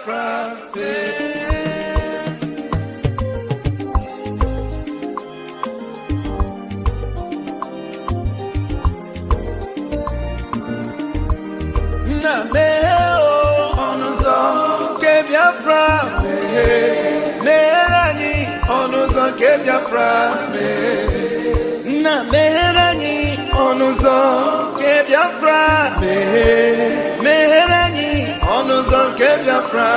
Biafra. Na meo onuzo ke Biafra. Merani onuzo ke Biafra. Na merani onuzo ke Biafra. Merani onuzo ke Biafra.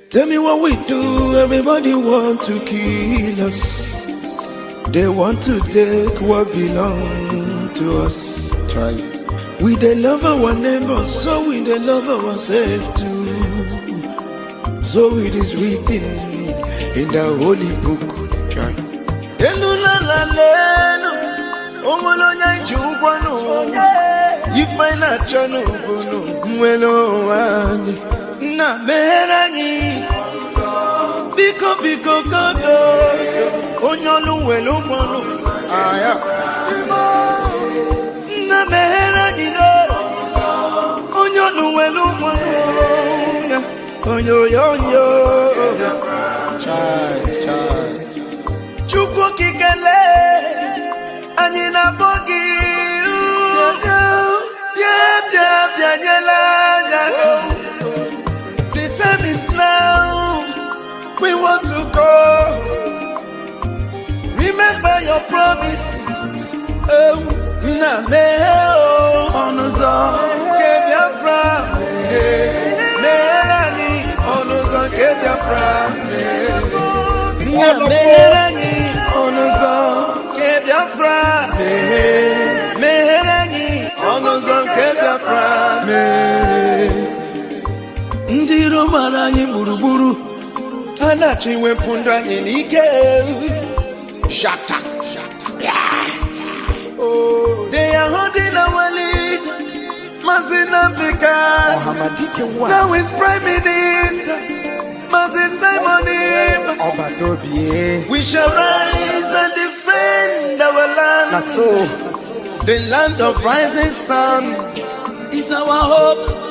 Tell me what we do. Everybody want to kill us. They want to take what belongs to us. Try. We they love our neighbors, so we they love ourselves too. So it is written in the holy book. Try. You find a channel, na merani, biko kodo, onyolu welo mono, aya. Na merani no, onyolu welo mono, onyo. Chai. Chukwu kikele, anina bogi, the time is now. We want to go. Remember your promises. Oh, na meo onuzo ke Biafra. Merani onuzo ke Biafra. Na merani onuzo ke Biafra. Merani onuzo ke Biafra. Ndiro marani buruburu. Anachi wepunda anyị n'ike. Shut up. Oh, they are holding our lead. Mazina Bika. Now is Prime Minister. Mazin Simon. We shall rise and defend our land. The land of rising sun is our hope.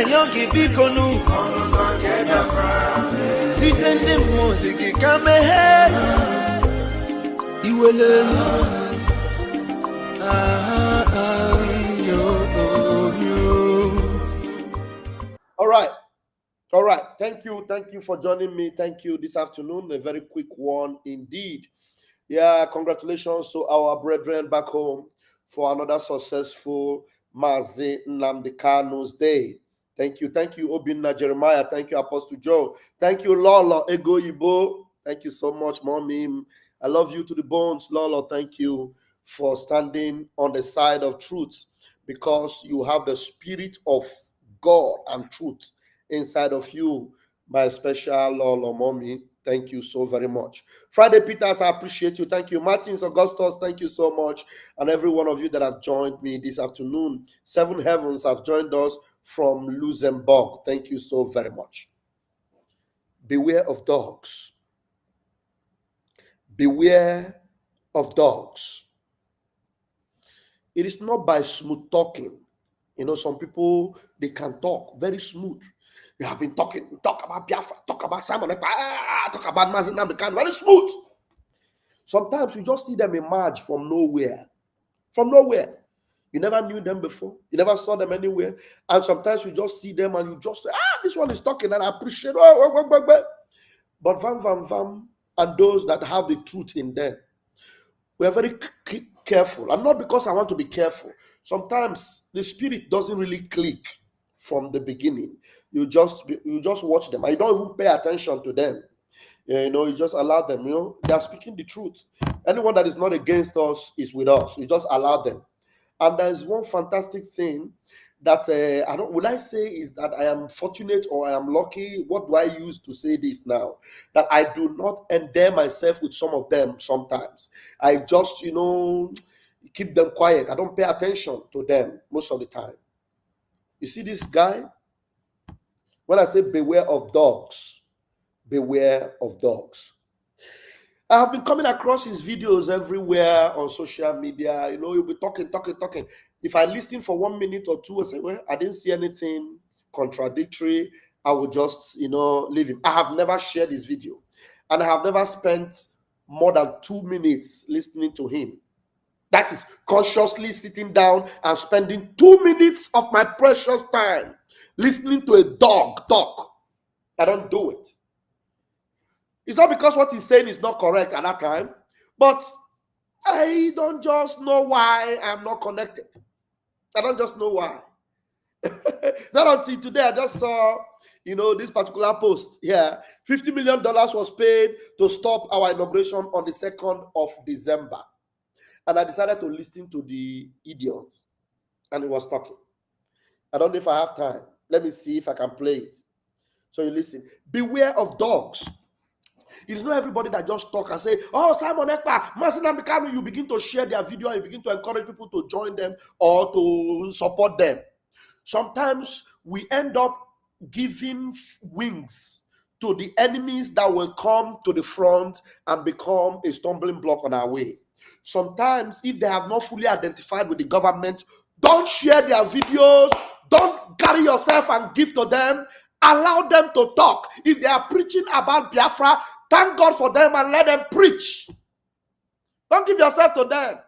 Yogi Bikonu Sitende music kame Iwele All right. Thank you for joining me. Thank you this afternoon. A very quick one indeed. Yeah, congratulations to our brethren back home for another successful Mazi Nnamdi Kanu's Day. Thank you, Obinna Jeremiah. Thank you, Apostle Joe. Thank you, Lolo Ego Ibo. Thank you so much, Mommy. I love you to the bones, Lolo. Thank you for standing on the side of truth because you have the spirit of God and truth inside of you. My special Lolo, Mommy. Thank you so very much. Friday Peters, I appreciate you. Thank you. Martins Augustus, thank you so much. And every one of you that have joined me this afternoon. Seven Heavens have joined us from Luxembourg. Thank you so very much. Beware of dogs. Beware of dogs. It is not by smooth talking. You know, some people, they can talk very smooth. You have been talk about Biafra, talk about Simon, talk about Mazi Nnamdi Kanu, very smooth. Sometimes you just see them emerge from nowhere. From nowhere. You never knew them before. You never saw them anywhere. And sometimes you just see them and you just say, this one is talking and I appreciate it. But Vam, and those that have the truth in them, we are very careful. And not because I want to be careful. Sometimes the spirit doesn't really click from the beginning. You just watch them. I don't even pay attention to them. You know, you just allow them. You know, they are speaking the truth. Anyone that is not against us is with us. You just allow them. And there's one fantastic thing that I don't, would I say is that I am fortunate or I am lucky? What do I use to say this now? That I do not endear myself with some of them sometimes. I just, keep them quiet. I don't pay attention to them most of the time. You see this guy? When I say beware of dogs, beware of dogs. I have been coming across his videos everywhere on social media. He'll be talking. If I listen for 1 minute or two, I say, well, I didn't see anything contradictory. I will just, leave him. I have never shared his video. And I have never spent more than 2 minutes listening to him. That is consciously sitting down and spending 2 minutes of my precious time listening to a dog talk. I don't do it. It's not because what he's saying is not correct at that time, but I don't just know why I'm not connected. I don't just know why. Not until today, I just saw, this particular post here. $50 million was paid to stop our inauguration on the 2nd of December. And I decided to listen to the idiot. And he was talking. I don't know if I have time. Let me see if I can play it. So you listen. Beware of dogs. It is not everybody that just talk and say, oh, Simon Ekpa, Mercy Nnamdi Kanu, you begin to share their video and you begin to encourage people to join them or to support them. Sometimes we end up giving wings to the enemies that will come to the front and become a stumbling block on our way. Sometimes, if they have not fully identified with the government, don't share their videos, don't carry yourself and give to them. Allow them to talk. If they are preaching about Biafra, thank God for them and let them preach. Don't give yourself to them.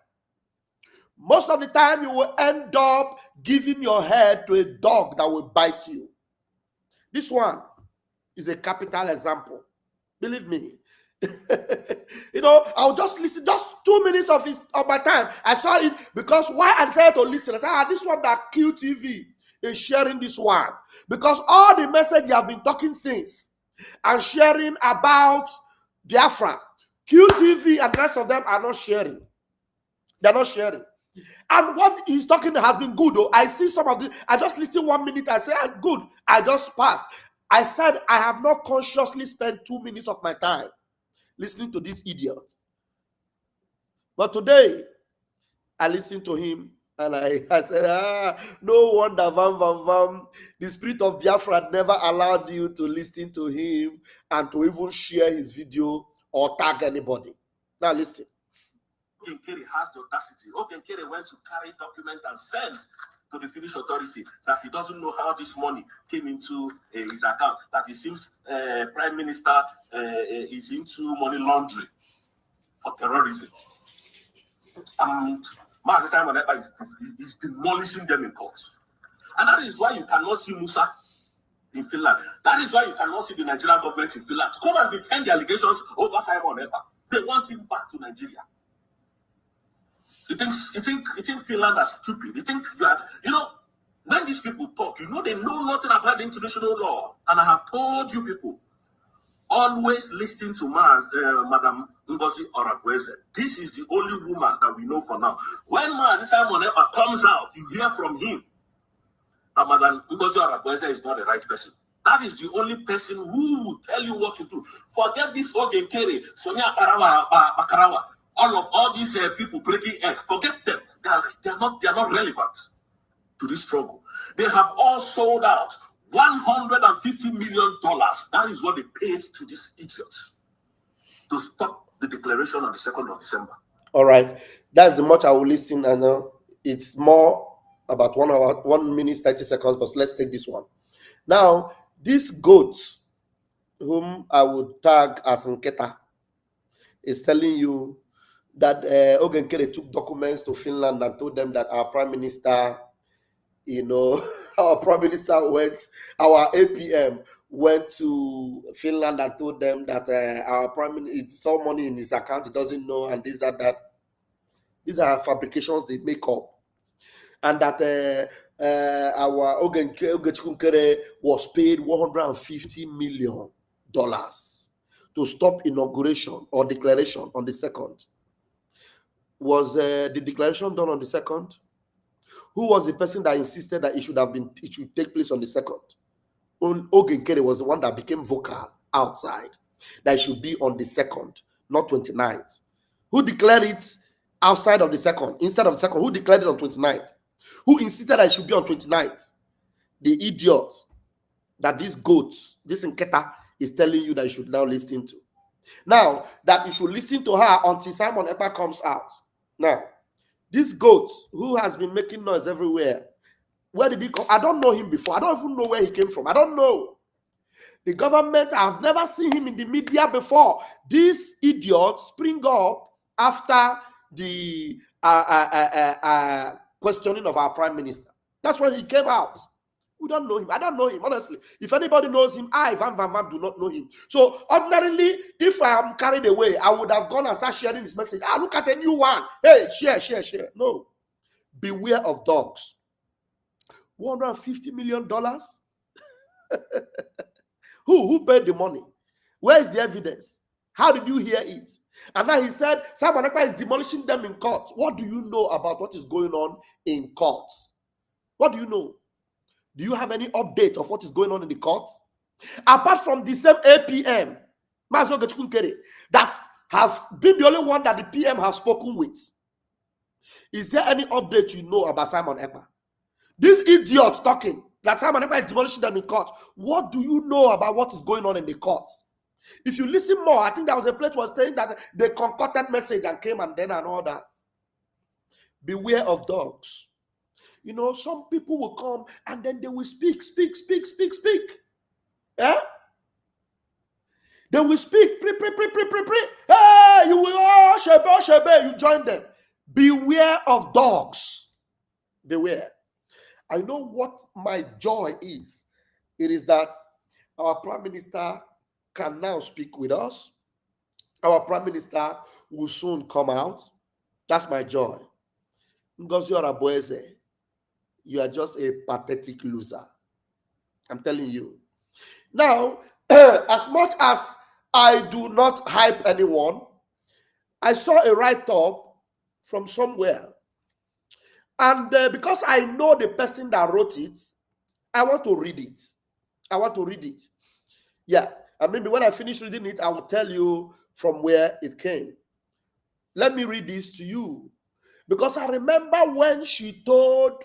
Most of the time, you will end up giving your head to a dog that will bite you. This one is a capital example. Believe me. I'll just listen, just 2 minutes of my time. I saw it because why I decided to listen. I said, this one that QTV is sharing this one. Because all the message you have been talking since and sharing about Biafra, QTV and the rest of them are not sharing. They're not sharing. And what he's talking has been good, though. I see some of the, I just listen 1 minute, I say, good, I just pass. I said, I have not consciously spent 2 minutes of my time listening to this idiot. But today, I listened to him and I said, no wonder, the spirit of Biafra never allowed you to listen to him and to even share his video or tag anybody. Now listen. Ogen Kere has the audacity. Ogen Kere went to carry documents and send to the Finnish authority that he doesn't know how this money came into his account, that he seems Prime Minister is into money laundering for terrorism. And Mazi Simon Ekpa is demolishing them in court. And that is why you cannot see Musa in Finland. That is why you cannot see the Nigerian government in Finland come and defend the allegations over Simon Ekpa. They want him back to Nigeria. You think Finland are stupid? You think you are, when these people talk, they know nothing about the international law. And I have told you people, always listen to Madam Ngozi Orakwe. This is the only woman that we know for now. When Simon Ekpa comes out, you hear from him that Madam Ngozi Orakwe is not the right person. That is the only person who will tell you what to do. Forget this Ogen Kere, Sonia Bakarawa. All these people breaking egg, forget them. They are not relevant to this struggle. They have all sold out $150 million. That is what they paid to these idiots to stop the declaration on the 2nd of December. All right, that's the much I will listen. I know it's more about 1 hour, 1 minute 30 seconds. But let's take this one now. This goat, whom I would tag as Nketa, is telling you that Ogen Kere took documents to Finland and told them that our Prime Minister, our Prime Minister our APM went to Finland and told them that our Prime Minister saw money in his account, he doesn't know, and this, that. These are fabrications they make up. And that our Ogen Kere was paid $150 million to stop inauguration or declaration on the 2nd. Was the declaration done on the 2nd? Who was the person that insisted that it should take place on the 2nd? Oge Nkere was the one that became vocal outside that it should be on the 2nd, not 29th. Who declared it outside of the 2nd, instead of the 2nd? Who declared it on 29th? Who insisted that it should be on 29th? The idiot that this goat, this Nketa, is telling you that you should now listen to. Now, that you should listen to her until Simon Ekpa comes out. Now, this goat who has been making noise everywhere, where did he come? I don't know him before. I don't even know where he came from. I don't know. The government, I've never seen him in the media before. This idiot spring up after the questioning of our prime minister. That's when he came out. We don't know him. I don't know him, honestly. If anybody knows him, I, Van Van Van, do not know him. So, ordinarily, if I am carried away, I would have gone and started sharing this message. Look at a new one. Hey, share. No. Beware of dogs. $150 million? Who paid the money? Where is the evidence? How did you hear it? And now he said, Simon Ekpa is demolishing them in court. What do you know about what is going on in court? What do you know? Do you have any update of what is going on in the courts? Apart from the same APM, that have been the only one that the PM has spoken with. Is there any update you know about Simon Ekpa? This idiot talking that Simon Ekpa is demolishing them in court. What do you know about what is going on in the courts? If you listen more, I think there was a place was saying that they concocted message and came and then and all that. Beware of dogs. You know, some people will come and then they will speak. Yeah? They will speak. Hey, you will, shebe, you join them. Beware of dogs. Beware. I know what my joy is. It is that our Prime Minister can now speak with us. Our Prime Minister will soon come out. That's my joy. Ngozi Oraboeze, you are just a pathetic loser. I'm telling you. Now, as much as I do not hype anyone, I saw a write-up from somewhere. And because I know the person that wrote it, I want to read it. Yeah. And maybe when I finish reading it, I will tell you from where it came. Let me read this to you. Because I remember when she told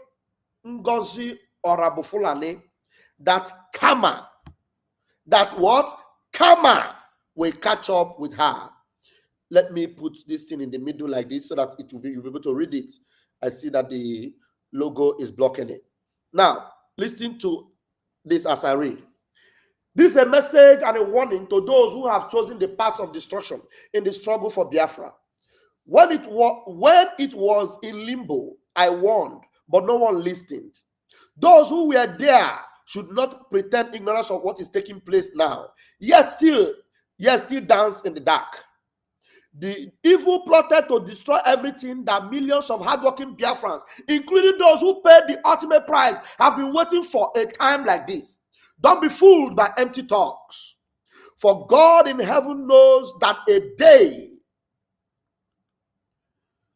Ngozi Orabufulani that karma will catch up with her. Let me put this thing in the middle like this so that you'll be able to read it. I see that the logo is blocking it. Now, listen to this as I read. This is a message and a warning to those who have chosen the paths of destruction in the struggle for Biafra. When it was in limbo, I warned, but no one listened. Those who were there should not pretend ignorance of what is taking place now, yet still dance in the dark. The evil plotted to destroy everything that millions of hardworking Biafrans, including those who paid the ultimate price, have been waiting for a time like this. Don't be fooled by empty talks. For God in heaven knows that a day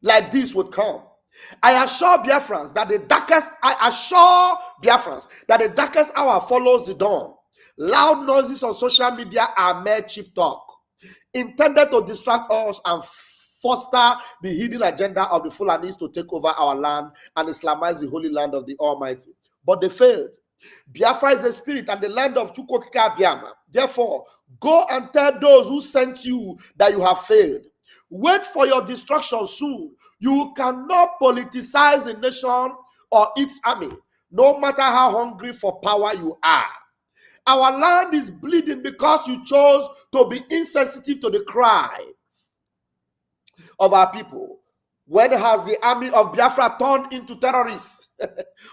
like this would come. I assure Biafrans that the darkest hour follows the dawn. Loud noises on social media are mere cheap talk, intended to distract us and foster the hidden agenda of the Fulanis to take over our land and Islamize the holy land of the Almighty. But they failed. Biafra is a spirit and the land of Chukwokika Biama. Therefore, go and tell those who sent you that you have failed. Wait for your destruction soon. You cannot politicize a nation or its army, no matter how hungry for power you are. Our land is bleeding because you chose to be insensitive to the cry of our people. When has the army of Biafra turned into terrorists?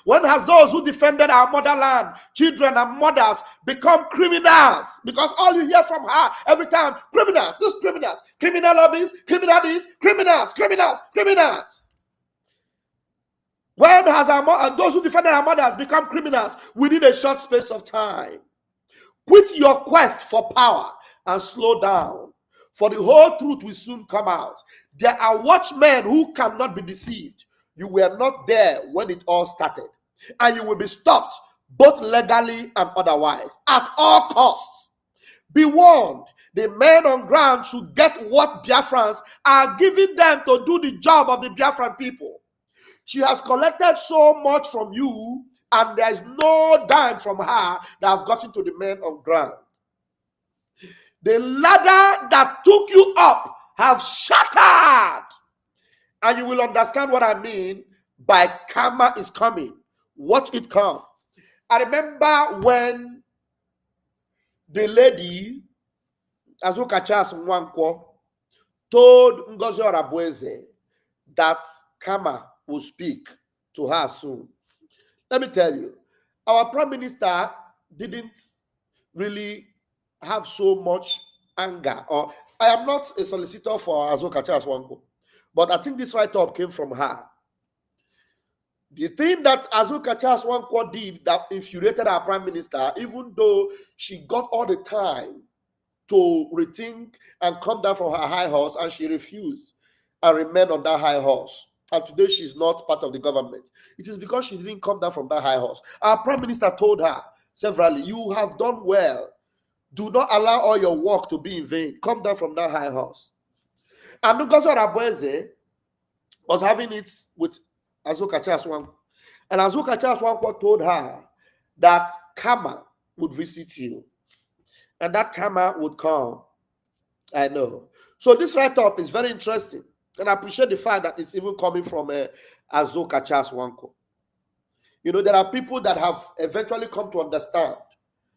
When has those who defended our motherland, children and mothers, become criminals? Because all you hear from her every time, criminals, those criminals, criminal lobbies, criminals. When has those who defended our mothers become criminals within a short space of time? Quit your quest for power and slow down, for the whole truth will soon come out. There are watchmen who cannot be deceived. You were not there when it all started. And you will be stopped both legally and otherwise at all costs. Be warned, the men on ground should get what Biafrans are giving them to do the job of the Biafran people. She has collected so much from you, and there is no dime from her that have gotten to the men on ground. The ladder that took you up have shattered. And you will understand what I mean by karma is coming. Watch it come. I remember when the lady, Azuka Charles Nwankwo, told Ngozi Orabueze that karma will speak to her soon. Let me tell you, our prime minister didn't really have so much anger. Or I am not a solicitor for Azuka Charles Nwankwo, but I think this write-up came from her. The thing that Azuka Charles Nwankwo did that infuriated our prime minister, even though she got all the time to rethink and come down from her high horse, and she refused and remained on that high horse. And today she's not part of the government. It is because she didn't come down from that high horse. Our prime minister told her severally, you have done well. Do not allow all your work to be in vain. Come down from that high horse. And Ngozi Orabueze was having it with Azuka Charles Nwankwo. And Azuka Charles Nwankwo told her that karma would visit you. And that karma would come. I know. So this write-up is very interesting. And I appreciate the fact that it's even coming from Azuka Charles Nwankwo. You know, there are people that have eventually come to understand.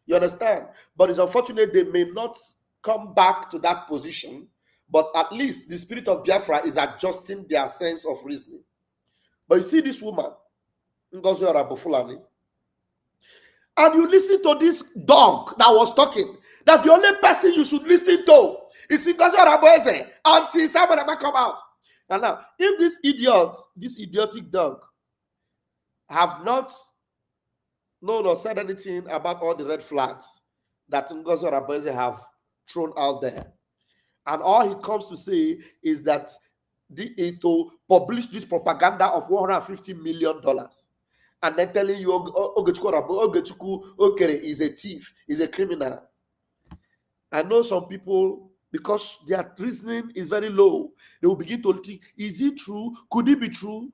You understand? But it's unfortunate they may not come back to that position. But at least the spirit of Biafra is adjusting their sense of reasoning. But you see this woman, Ngozi Orabufulani, and you listen to this dog that was talking, that the only person you should listen to is Ngozi Orabueze until someone ever come out. And now, if this idiot, this idiotic dog, have not known or said anything about all the red flags that Ngozi Orabueze have thrown out there, and all he comes to say is that is to publish this propaganda of $150 million, and then telling you Ogechukwu Okere is a thief, is a criminal. I know some people, because their reasoning is very low, they will begin to think, is it true? Could it be true?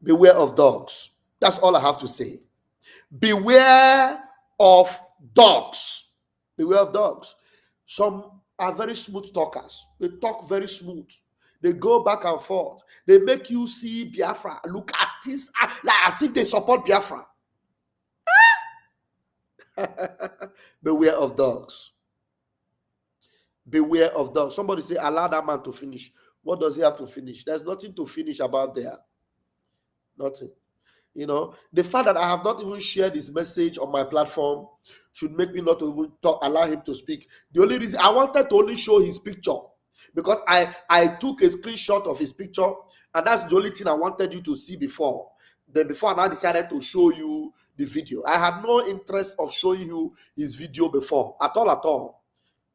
Beware of dogs. That's all I have to say. Beware of dogs. Beware of dogs. Some are very smooth talkers. They talk very smooth. They go back and forth. They make you see Biafra. Look at this like as if they support Biafra. Beware of dogs. Beware of dogs. Somebody say, allow that man to finish. What does he have to finish? There's nothing to finish about there. Nothing. You know, the fact that I have not even shared his message on my platform should make me not even allow him to speak. The only reason I wanted to only show his picture, because I took a screenshot of his picture, and that's the only thing I wanted you to see before. Then before I decided to show you the video. I had no interest of showing you his video before, at all.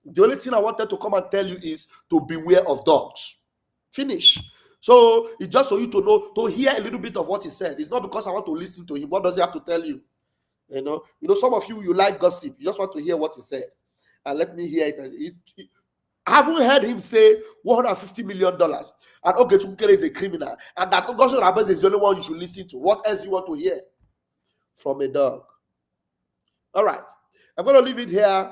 The only thing I wanted to come and tell you is to beware of dogs. Finish. So it's just for you to know, to hear a little bit of what he said. It's not because I want to listen to him. What does he have to tell you? You know, some of you like gossip. You just want to hear what he said. And let me hear it. I haven't heard him say $150 million. And Ogechukwu is a criminal. And that Ngozi Orabueze is the only one you should listen to. What else you want to hear from a dog? All right. I'm going to leave it here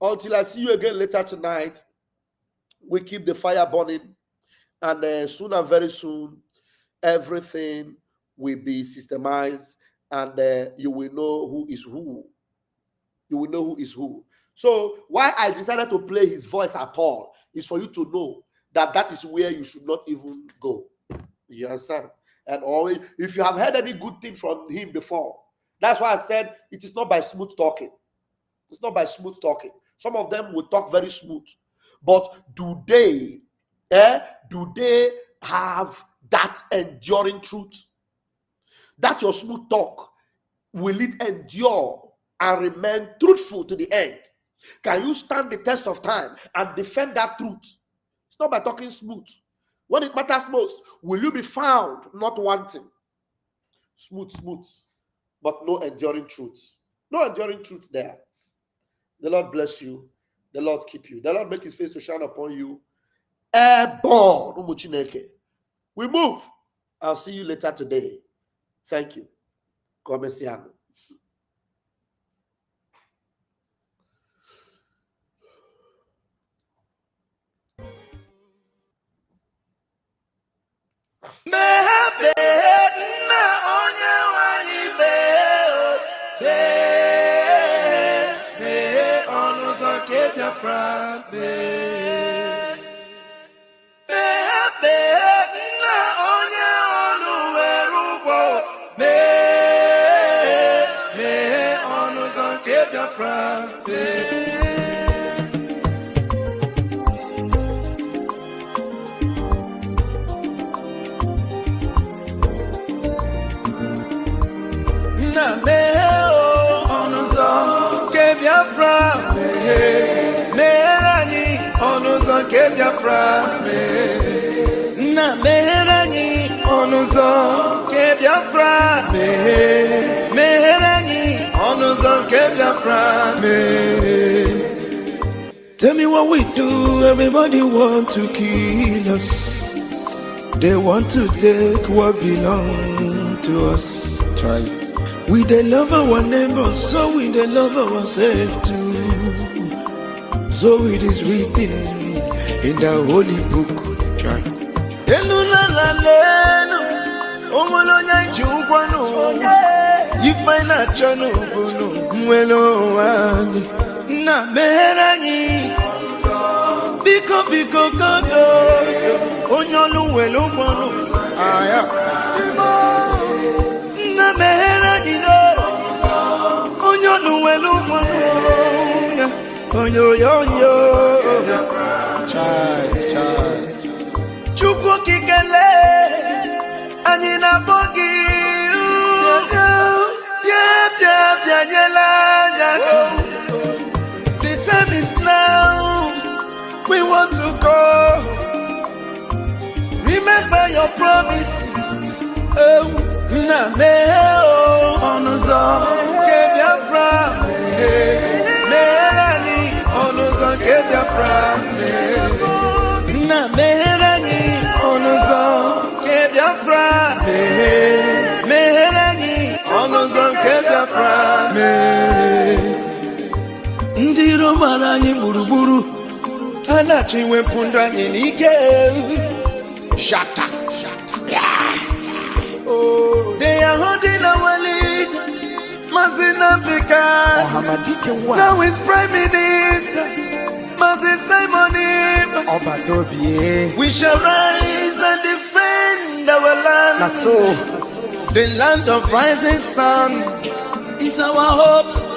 until I see you again later tonight. We keep the fire burning. And soon and very soon, everything will be systemized, and you will know who is who. You will know who is who. So why I decided to play his voice at all is for you to know that that is where you should not even go. You understand? And always, if you have heard any good thing from him before, that's why I said it is not by smooth talking. It's not by smooth talking. Some of them will talk very smooth, but do they have that enduring truth? That your smooth talk, will it endure and remain truthful to the end? Can you stand the test of time and defend that truth? It's not by talking smooth. When it matters most, will you be found not wanting? Smooth, but no enduring truth. No enduring truth there. The Lord bless you. The Lord keep you. The Lord make his face to shine upon you. Airborne. We move. I'll see you later today. Thank you. Comesiano. Tell me what we do, everybody want to kill us. They want to take what belongs to us. Try. We they love our neighbors, so we they love ourselves too. So it is written in the holy book. Try. Na meranyi biko kodo onyolu welu mono aya na meranyi do onyolu welu mono onyo chai chukwu kikele anyị na bogi ya nyela time is now. We want to go. Remember your promises. Oh, na me oh, onuzo kebiafra me rani onuzo kebiafra na me rani onuzo kebiafra me rani onuzo kebiafra Ndiro marani buruburu anachi wepunda anyị n'ike shata oh they are holding our lead Mazinambika now is Prime Minister Mazi Simon we shall rise and defend our land the land of rising sun is our hope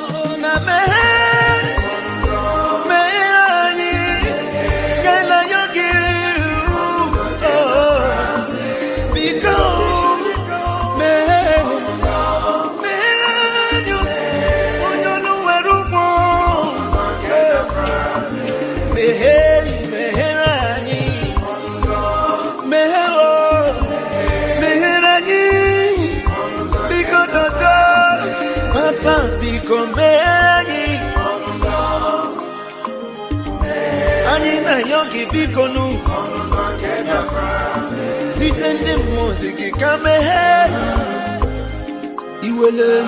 Yogi bikonu sitende muziki kame iwele